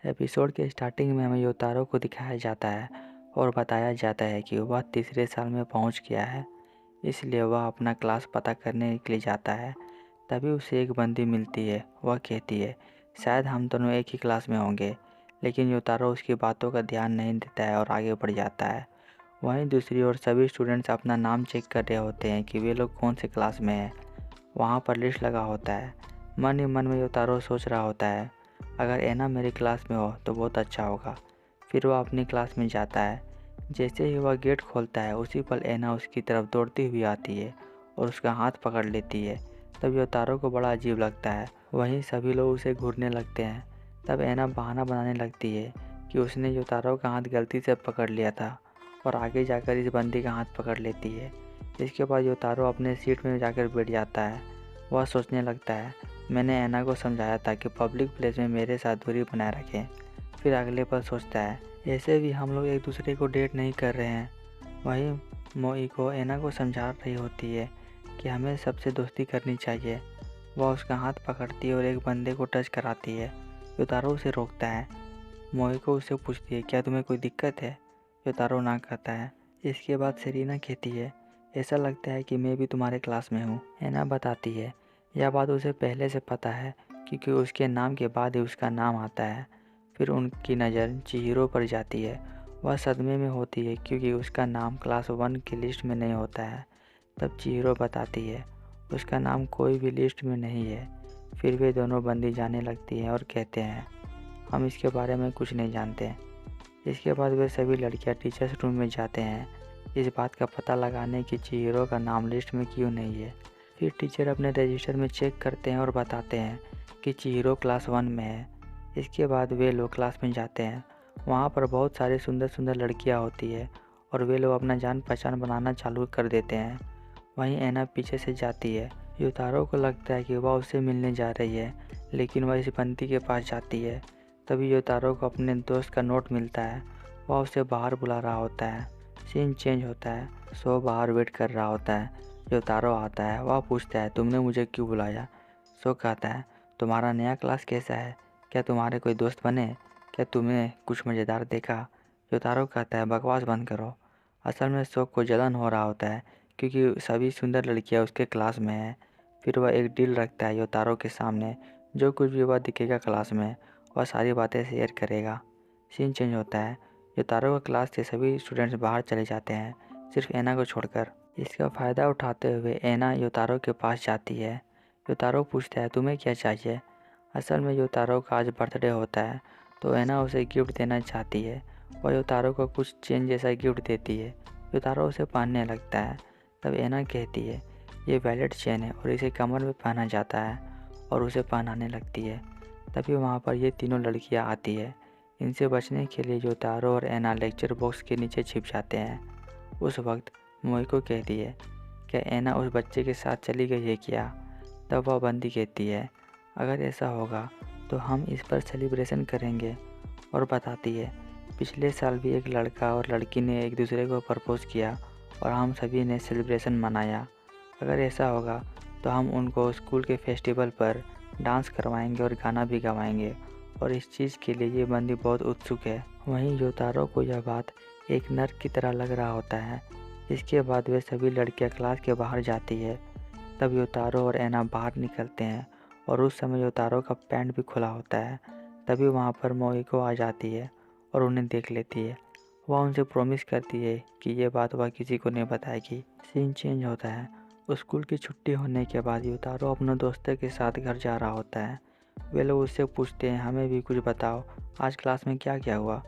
Episode के starting में हमें योतारो को दिखाया जाता है और बताया जाता है कि वह तीसरे साल में पहुंच गया है, इसलिए वह अपना क्लास पता करने के लिए जाता है। तभी उसे एक बंदी मिलती है। वह कहती है, शायद हम दोनों एक ही क्लास में होंगे, लेकिन योतारो उसकी बातों का ध्यान नहीं देता है और आगे बढ़ जाता है। वहीं दूसरी ओर सभी स्टूडेंट्स अपना नाम चेक कर रहे होते हैं कि वे लोग कौन से क्लास में हैं। वहाँ पर लिस्ट लगा होता है। मन ही मन में योतारो सोच रहा होता है, अगर एना मेरी क्लास में हो तो बहुत अच्छा होगा। फिर वह अपनी क्लास में जाता है। जैसे ही वह गेट खोलता है उसी पल एना उसकी तरफ दौड़ती हुई आती है और उसका हाथ पकड़ लेती है। तब योतारो को बड़ा अजीब लगता है। वहीं सभी लोग उसे घूरने लगते हैं। तब एना बहाना बनाने लगती है कि उसने योतारो का हाथ गलती से पकड़ लिया था और आगे जाकर इस बंदी का हाथ पकड़ लेती है। इसके बाद योतारो अपने सीट में जाकर बैठ जाता है। वह सोचने लगता है, मैंने एना को समझाया था कि पब्लिक प्लेस में मेरे साथ दूरी बनाए रखें। फिर अगले पल सोचता है, ऐसे भी हम लोग एक दूसरे को डेट नहीं कर रहे हैं। वहीं मोइको एना को समझा रही होती है कि हमें सबसे दोस्ती करनी चाहिए। वह उसका हाथ पकड़ती है और एक बंदे को टच कराती है। योतारो उसे रोकता है। मोइको उससे पूछती है, क्या तुम्हें कोई दिक्कत है? योतारो ना कहता है। इसके बाद सेरीना कहती है, ऐसा लगता है कि मैं भी तुम्हारे क्लास में हूँ। एना बताती है, यह बात उसे पहले से पता है क्योंकि उसके नाम के बाद ही उसका नाम आता है। फिर उनकी नज़र चिहिरो पर जाती है। वह सदमे में होती है क्योंकि उसका नाम क्लास 1 की लिस्ट में नहीं होता है। तब चिहिरो बताती है, उसका नाम कोई भी लिस्ट में नहीं है। फिर वे दोनों बंदी जाने लगती हैं और कहते हैं, हम इसके बारे में कुछ नहीं जानते। इसके बाद वे सभी लड़कियां टीचर्स रूम में जाते हैं इस बात का पता लगाने कि चिहिरो का नाम लिस्ट में क्यों नहीं है। फिर टीचर अपने रजिस्टर में चेक करते हैं और बताते हैं कि चिहिरो क्लास 1 में है। इसके बाद वे लोग क्लास में जाते हैं। वहाँ पर बहुत सारी सुंदर सुंदर लड़कियाँ होती है और वे लोग अपना जान पहचान बनाना चालू कर देते हैं। वहीं एना पीछे से जाती है। योतारो को लगता है कि वह उससे मिलने जा रही है, लेकिन वह इस बंदी के पास जाती है। तभी योतारो को अपने दोस्त का नोट मिलता है। वह उसे बाहर बुला रहा होता है। सीन चेंज होता है। सो बाहर वेट कर रहा होता है। योतारो आता है। वह पूछता है, तुमने मुझे क्यों बुलाया? सो कहता है, तुम्हारा नया क्लास कैसा है? क्या तुम्हारे कोई दोस्त बने? क्या तुमने कुछ मज़ेदार देखा? योतारो कहता है, बकवास बंद करो। असल में सो को जलन हो रहा होता है क्योंकि सभी सुंदर लड़कियां उसके क्लास में हैं। फिर वह एक डील रखता है योतारो के सामने, जो कुछ भी वह दिखेगा क्लास में वह सारी बातें शेयर करेगा। सीन चेंज होता है। योतारो का क्लास से सभी स्टूडेंट्स बाहर चले जाते हैं, सिर्फ एना को छोड़कर। इसका फ़ायदा उठाते हुए एना योतारो के पास जाती है। योतारो पूछता है, तुम्हें क्या चाहिए? असल में योतारो का आज बर्थडे होता है तो एना उसे गिफ्ट देना चाहती है। वह योतारो को कुछ चेन जैसा गिफ्ट देती है। योतारो उसे पहनने लगता है। तब एना कहती है, ये वैलेट चेन है और इसे कमर में पहना जाता है, और उसे पहनाने लगती है। तभी वहाँ पर ये तीनों लड़कियाँ आती है। इनसे बचने के लिए योतारो और एना लेक्चर बॉक्स के नीचे छिप जाते हैं। उस वक्त मोइको कहती है, क्या एना उस बच्चे के साथ चली गई है क्या? तब वह बंदी कहती है, अगर ऐसा होगा तो हम इस पर सेलिब्रेशन करेंगे। और बताती है, पिछले साल भी एक लड़का और लड़की ने एक दूसरे को प्रपोज किया और हम सभी ने सेलिब्रेशन मनाया। अगर ऐसा होगा तो हम उनको स्कूल के फेस्टिवल पर डांस करवाएंगे और गाना भी गवाएंगे, और इस चीज़ के लिए ये बंदी बहुत उत्सुक है। वहीं योतारो को यह बात एक नर की तरह लग रहा होता है। इसके बाद वे सभी लड़कियां क्लास के बाहर जाती है। तब योतारो और एना बाहर निकलते हैं और उस समय योतारो का पैंट भी खुला होता है। तभी वहाँ पर मोइको आ जाती है और उन्हें देख लेती है। वह उनसे प्रॉमिस करती है कि ये बात वह किसी को नहीं बताएगी। सीन चेंज होता है। स्कूल की छुट्टी होने के बाद योतारो अपने दोस्तों के साथ घर जा रहा होता है। वे लोग उससे पूछते हैं, हमें भी कुछ बताओ, आज क्लास में क्या क्या हुआ?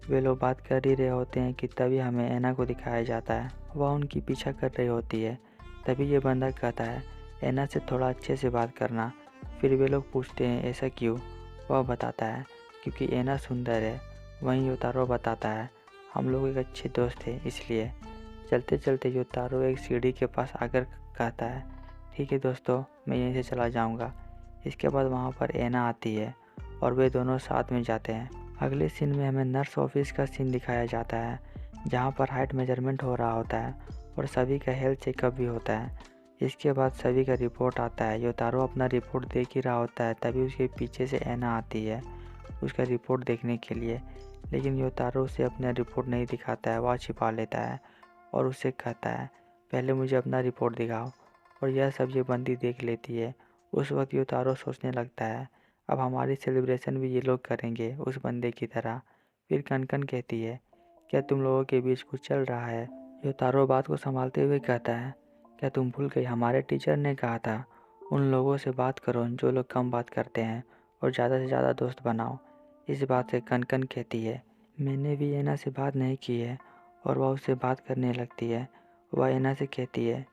वे लोग बात कर ही रहे होते हैं कि तभी हमें एना को दिखाया जाता है। वह उनकी पीछा कर रही होती है। तभी ये बंदा कहता है, एना से थोड़ा अच्छे से बात करना। फिर वे लोग पूछते हैं, ऐसा क्यों? वह बताता है, क्योंकि एना सुंदर है। वहीं योतारो बताता है, हम लोग एक अच्छे दोस्त हैं इसलिए। चलते चलते योतारो एक सीढ़ी के पास आकर कहता है, ठीक है दोस्तों, मैं यहीं से चला जाऊंगा। इसके बाद वहाँ पर एना आती है और वे दोनों साथ में जाते हैं। अगले सीन में हमें नर्स ऑफिस का सीन दिखाया जाता है, जहाँ पर हाइट मेजरमेंट हो रहा होता है और सभी का हेल्थ चेकअप भी होता है। इसके बाद सभी का रिपोर्ट आता है। योतारो अपना रिपोर्ट देख ही रहा होता है, तभी उसके पीछे से एना आती है। उसका रिपोर्ट देखने के लिए, लेकिन योतारो उसे अपना रिपोर्ट नहीं दिखाता है, वह छिपा लेता है और उससे कहता है पहले मुझे अपना रिपोर्ट दिखाओ। और यह सब ये बंदी देख लेती है। उस वक्त योतारो सोचने लगता है अब हमारी सेलिब्रेशन भी ये लोग करेंगे उस बंदे की तरह। फिर कनकन कहती है क्या तुम लोगों के बीच कुछ चल रहा है? योतारो बात को संभालते हुए कहता है क्या तुम भूल गई, हमारे टीचर ने कहा था उन लोगों से बात करो जो लोग कम बात करते हैं और ज़्यादा से ज़्यादा दोस्त बनाओ। इस बात से कनकन कहती है मैंने भी ऐना से बात नहीं की है, और वह उससे बात करने लगती है। वह ऐना से कहती है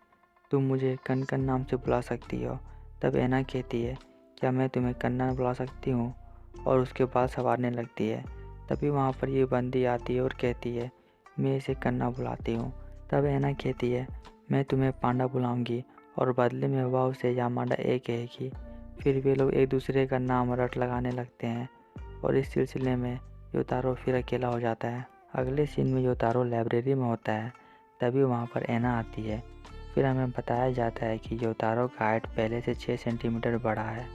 तुम मुझे कनकन नाम से बुला सकती हो। तब ऐना कहती है क्या मैं तुम्हें कन्ना बुला सकती हूँ, और उसके बाल संवारने लगती है। तभी वहाँ पर ये बंदी आती है और कहती है मैं इसे कन्ना बुलाती हूँ। तब ऐना कहती है मैं तुम्हें पांडा बुलाऊंगी, और बदले में वह उसे यामाडा ए कहेगी। फिर वे लोग एक दूसरे का नाम रट लगाने लगते हैं, और इस सिलसिले में योतारो फिर अकेला हो जाता है। अगले सीन में योतारो लाइब्रेरी में होता है, तभी वहाँ पर ऐना आती है। फिर हमें बताया जाता है कि योतारो का हाइट पहले से 6 सेंटीमीटर बढ़ा है,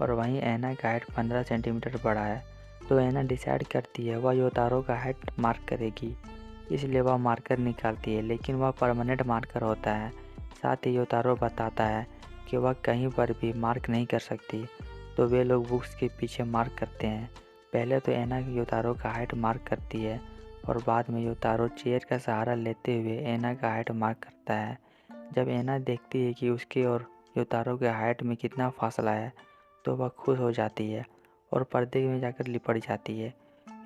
और वहीं ऐना का हाइट 15 सेंटीमीटर बढ़ा है। तो ऐना डिसाइड करती है वह योतारो का हाइट मार्क करेगी, इसलिए वह मार्कर निकालती है, लेकिन वह परमानेंट मार्कर होता है। साथ ही योतारो बताता है कि वह कहीं पर भी मार्क नहीं कर सकती, तो वे लोग बुक्स के पीछे मार्क करते हैं। पहले तो ऐना योतारो का हाइट मार्क करती है, और बाद में योतारो चेयर का सहारा लेते हुए ऐना का हाइट मार्क करता है। जब ऐना देखती है कि उसके और योतारो के हाइट में कितना फासला है, तो वह खुश हो जाती है और पर्दे में जाकर लिपट जाती है।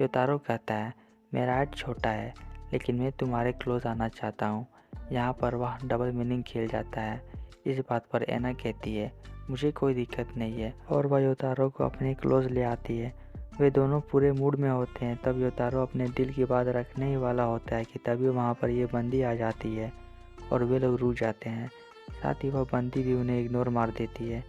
योतारो कहता है मेरा हाइट छोटा है, लेकिन मैं तुम्हारे क्लोज आना चाहता हूँ। यहाँ पर वह डबल मीनिंग खेल जाता है। इस बात पर ऐना कहती है मुझे कोई दिक्कत नहीं है, और वह योतारो को अपने क्लोज ले आती है। वे दोनों पूरे मूड में होते हैं। तब योतारो अपने दिल की बात रखने ही वाला होता है कि तभी वहाँ पर ये बंदी आ जाती है, और वे लोग रुक जाते हैं। साथ ही वह बंदी भी उन्हें इग्नोर मार देती है।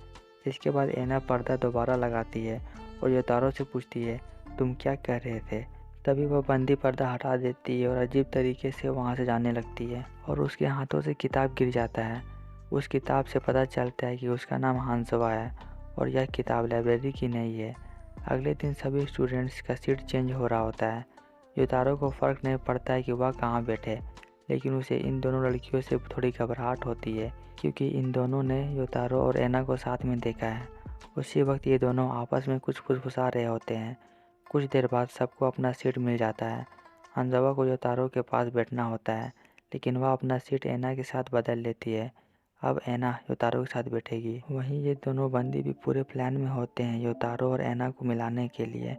इसके बाद ऐना पर्दा दोबारा लगाती है और योतारो से पूछती है तुम क्या कह रहे थे? तभी वह बंदी पर्दा हटा देती है और अजीब तरीके से वहाँ से जाने लगती है, और उसके हाथों से किताब गिर जाता है। उस किताब से पता चलता है कि उसका नाम हांसवा है, और यह किताब लाइब्रेरी की नहीं है। अगले दिन सभी स्टूडेंट्स का सीट चेंज हो रहा होता है। योतारो को फ़र्क नहीं पड़ता है कि वह कहाँ बैठे, लेकिन उसे इन दोनों लड़कियों से थोड़ी घबराहट होती है, क्योंकि इन दोनों ने योतारो और ऐना को साथ में देखा है। उसी वक्त ये दोनों आपस में कुछ फुसफुसा रहे होते हैं। कुछ देर बाद सबको अपना सीट मिल जाता है। हांजावा को योतारो के पास बैठना होता है, लेकिन वह अपना सीट ऐना के साथ बदल लेती है। अब ऐना योतारो के साथ बैठेगी। वहीं ये दोनों बंदी भी पूरे प्लान में होते हैं योतारो और ऐना को मिलाने के लिए।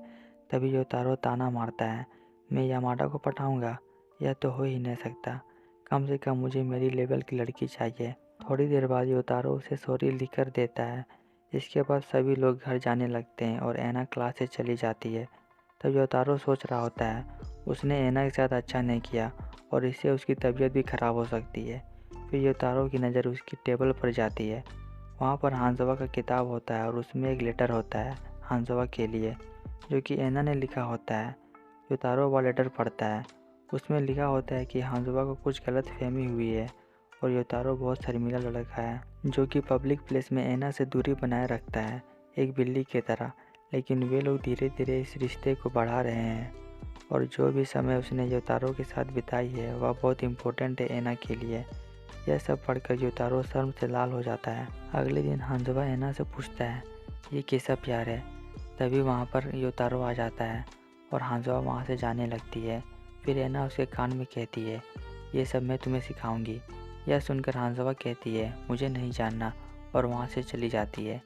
तभी योतारो ताना मारता है मैं यामाडा को पटाऊंगा? यह तो हो ही नहीं सकता। कम से कम मुझे मेरी लेवल की लड़की चाहिए। थोड़ी देर बाद योतारो उसे सॉरी लिखकर देता है। इसके बाद सभी लोग घर जाने लगते हैं और ऐना क्लास से चली जाती है। तब योतारो सोच रहा होता है उसने ऐना के साथ अच्छा नहीं किया, और इससे उसकी तबीयत भी खराब हो सकती है। फिर योतारो की नज़र उसकी टेबल पर जाती है। वहाँ पर हांजावा का किताब होता है, और उसमें एक लेटर होता है हांजावा के लिए, जो कि ऐना ने लिखा होता है। योतारो वह लेटर पढ़ता है। उसमें लिखा होता है कि हांजावा को कुछ गलतफहमी हुई है, और योतारो बहुत शर्मीला लड़का है, जो कि पब्लिक प्लेस में ऐना से दूरी बनाए रखता है, एक बिल्ली की तरह। लेकिन वे लोग धीरे धीरे इस रिश्ते को बढ़ा रहे हैं, और जो भी समय उसने योतारो के साथ बिताई है वह बहुत इम्पोर्टेंट है ऐना के लिए। यह सब पढ़कर योतारो शर्म से लाल हो जाता है। अगले दिन हांजावा ऐना से पूछता है ये कैसा प्यार है? तभी वहाँ पर योतारो आ जाता है, और हांजावा वहाँ से जाने लगती है। फिर ऐना उसके कान में कहती है ये सब मैं तुम्हें सिखाऊंगी। यह सुनकर हांजावा कहती है मुझे नहीं जानना, और वहाँ से चली जाती है।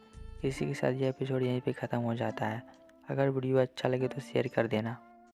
इसी के साथ यह एपिसोड यहीं पे ख़त्म हो जाता है। अगर वीडियो अच्छा लगे तो शेयर कर देना।